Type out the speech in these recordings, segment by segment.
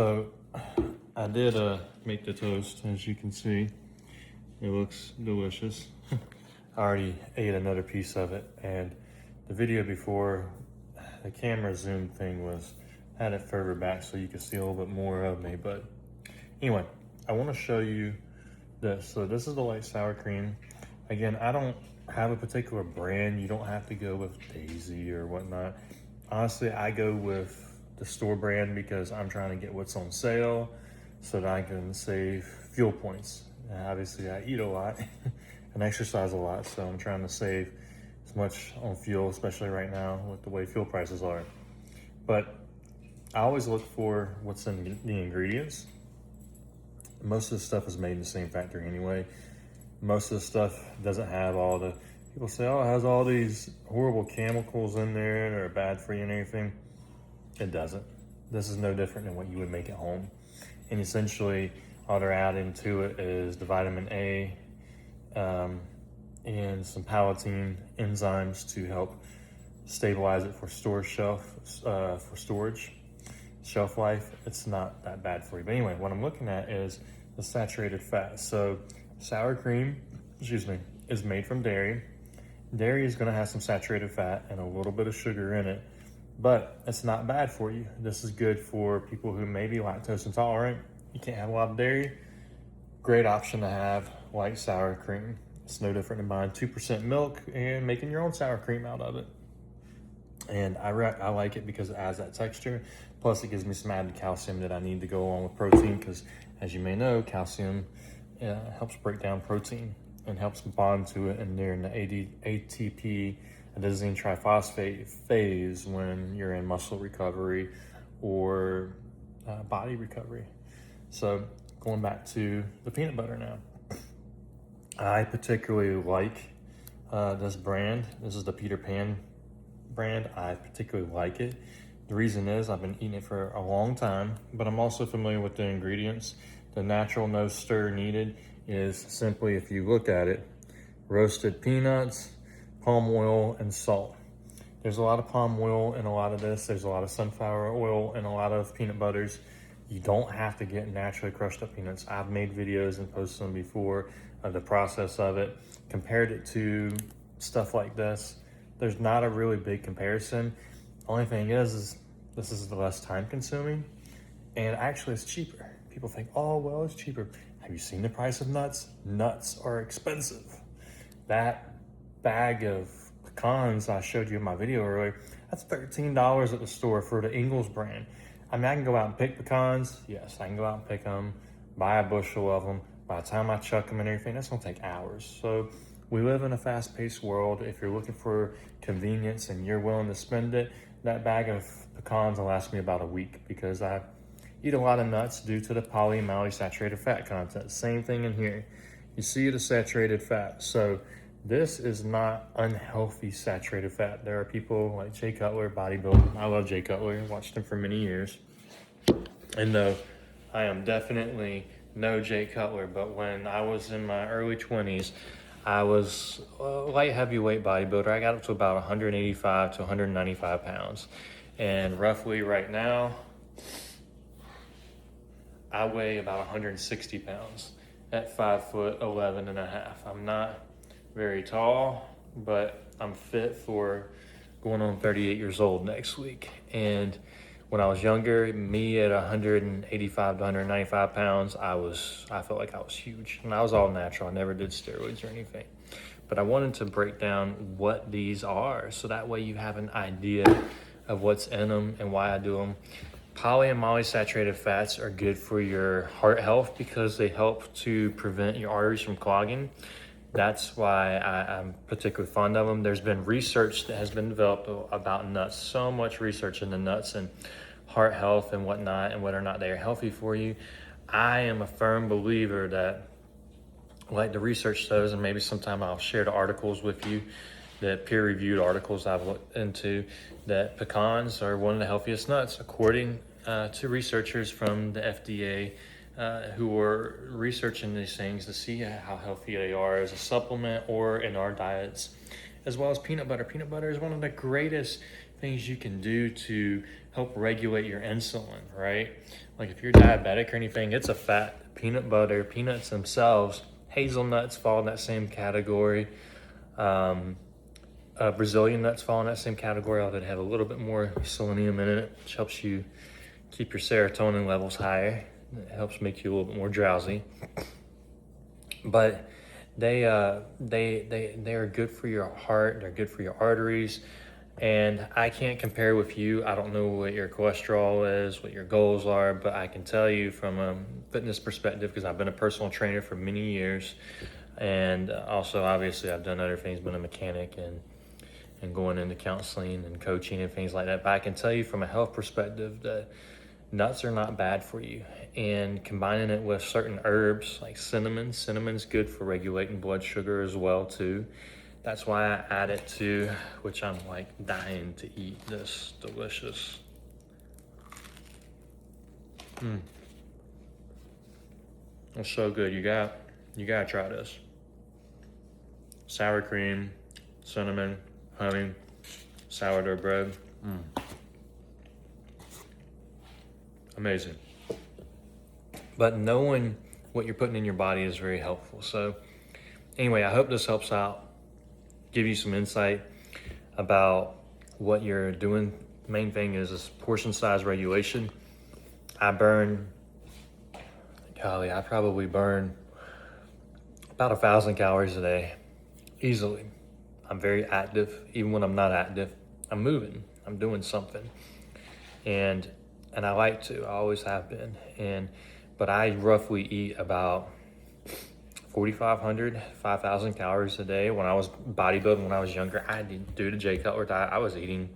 So I did make the toast, as you can see. It looks delicious. I already ate another piece of it, and the video before, the camera zoom thing had it further back so you could see a little bit more of me. But anyway, I want to show you this. So this is the light sour cream. Again, I don't have a particular brand. You don't have to go with Daisy or whatnot. Honestly, I go with the store brand because I'm trying to get what's on sale so that I can save fuel points. And obviously, I eat a lot and exercise a lot, so I'm trying to save as much on fuel, especially right now with the way fuel prices are. But I always look for what's in the ingredients. Most of the stuff is made in the same factory anyway. Most of the stuff doesn't have all the, people say, oh, it has all these horrible chemicals in there that are bad for you and everything. It doesn't. This is no different than what you would make at home. And essentially, all they're adding to it is the vitamin A and some palatine enzymes to help stabilize it for storage shelf life. It's not that bad for you. But anyway, what I'm looking at is the saturated fat. So sour cream, is made from dairy. Dairy is going to have some saturated fat and a little bit of sugar in it, but it's not bad for you. This is good for people who may be lactose intolerant. You can't have a lot of dairy. Great option to have light sour cream. It's no different than buying 2% milk and making your own sour cream out of it. And I like it because it adds that texture. Plus, it gives me some added calcium that I need to go along with protein because, as you may know, calcium helps break down protein and helps bond to it and during the ATP, adenosine triphosphate phase when you're in muscle recovery or body recovery. So going back to the peanut butter now. I particularly like this brand. This is the Peter Pan brand. I particularly like it. The reason is I've been eating it for a long time, but I'm also familiar with the ingredients. The natural no stir needed is simply, if you look at it, roasted peanuts, palm oil, and salt. There's a lot of palm oil in a lot of this. There's a lot of sunflower oil in a lot of peanut butters. You don't have to get naturally crushed up peanuts. I've made videos and posted them before of the process of it, compared it to stuff like this. There's not a really big comparison. Only thing is this is the less time consuming, and actually it's cheaper. People think, oh, well, it's cheaper. Have you seen the price of nuts? Nuts are expensive. That bag of pecans I showed you in my video earlier, that's $13 at the store for the Ingles brand. I mean, I can go out and pick pecans. Yes, I can go out and pick them, buy a bushel of them. By the time I chuck them and everything, that's gonna take hours. So we live in a fast-paced world. If you're looking for convenience and you're willing to spend it, that bag of pecans will last me about a week because I eat a lot of nuts due to the polyunsaturated fat content. Same thing in here. You see the saturated fat. So this is not unhealthy saturated fat. There are people like Jay Cutler, bodybuilding. I love Jay Cutler. Watched him for many years. And no, I am definitely no Jay Cutler, but when I was in my early 20s, I was a light heavyweight bodybuilder. I got up to about 185 to 195 pounds. And roughly right now, I weigh about 160 pounds at 5'11" and a half. I'm not very tall, but I'm fit for going on 38 years old next week. And when I was younger, me at 185 to 195 pounds, I felt like I was huge. And I was all natural. I never did steroids or anything. But I wanted to break down what these are so that way you have an idea of what's in them and why I do them. Poly and monosaturated fats are good for your heart health because they help to prevent your arteries from clogging. That's why I'm particularly fond of them. There's been research that has been developed about nuts, so much research into nuts and heart health and whatnot, and whether or not they are healthy for you. I am a firm believer that, like the research shows, and maybe sometime I'll share the articles with you, the peer-reviewed articles I've looked into, that pecans are one of the healthiest nuts, according to researchers from the FDA who are researching these things to see how healthy they are as a supplement or in our diets, as well as peanut butter. Peanut butter is one of the greatest things you can do to help regulate your insulin, right? Like if you're diabetic or anything, it's a fat. Peanut butter, peanuts themselves, hazelnuts fall in that same category. Um, Brazilian nuts fall in that same category, although they have a little bit more selenium in it, which helps you keep your serotonin levels higher. It helps make you a little bit more drowsy. But they are good for your heart. They're good for your arteries. And I can't compare with you. I don't know what your cholesterol is, what your goals are, but I can tell you from a fitness perspective, because I've been a personal trainer for many years. And also, obviously, I've done other things, been a mechanic and going into counseling and coaching and things like that. But I can tell you from a health perspective that nuts are not bad for you. And combining it with certain herbs like cinnamon, cinnamon's good for regulating blood sugar as well too. That's why I add it to, which I'm like dying to eat this delicious. It's so good. You gotta try this. Sour cream, cinnamon, honey, sourdough bread. Amazing. But knowing what you're putting in your body is very helpful. So anyway, I hope this helps out, give you some insight about what you're doing. Main thing is this portion size regulation. I probably burn about 1,000 calories a day, easily. I'm very active. Even when I'm not active, I'm moving, I'm doing something. And I like to, I always have been. But I roughly eat about 4,500, 5,000 calories a day. When I was bodybuilding, when I was younger, I didn't do the Jay Cutler diet. I was eating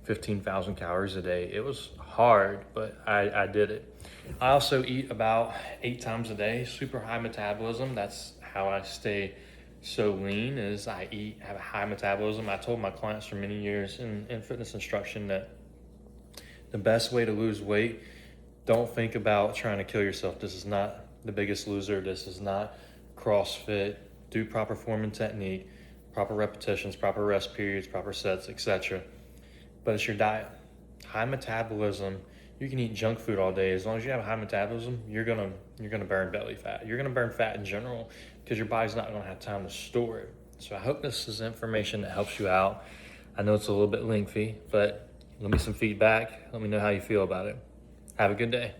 15,000 calories a day. It was hard, but I did it. I also eat about 8 times a day, super high metabolism. That's how I stay so lean, is I have a high metabolism. I told my clients for many years in fitness instruction that the best way to lose weight, don't think about trying to kill yourself. This is not The Biggest Loser. This is not CrossFit. Do proper form and technique, proper repetitions, proper rest periods, proper sets, etc. But it's your diet. High metabolism, you can eat junk food all day. As long as you have a high metabolism, you're gonna burn belly fat. You're gonna burn fat in general because your body's not gonna have time to store it. So I hope this is information that helps you out. I know it's a little bit lengthy, but let me some feedback. Let me know how you feel about it. Have a good day.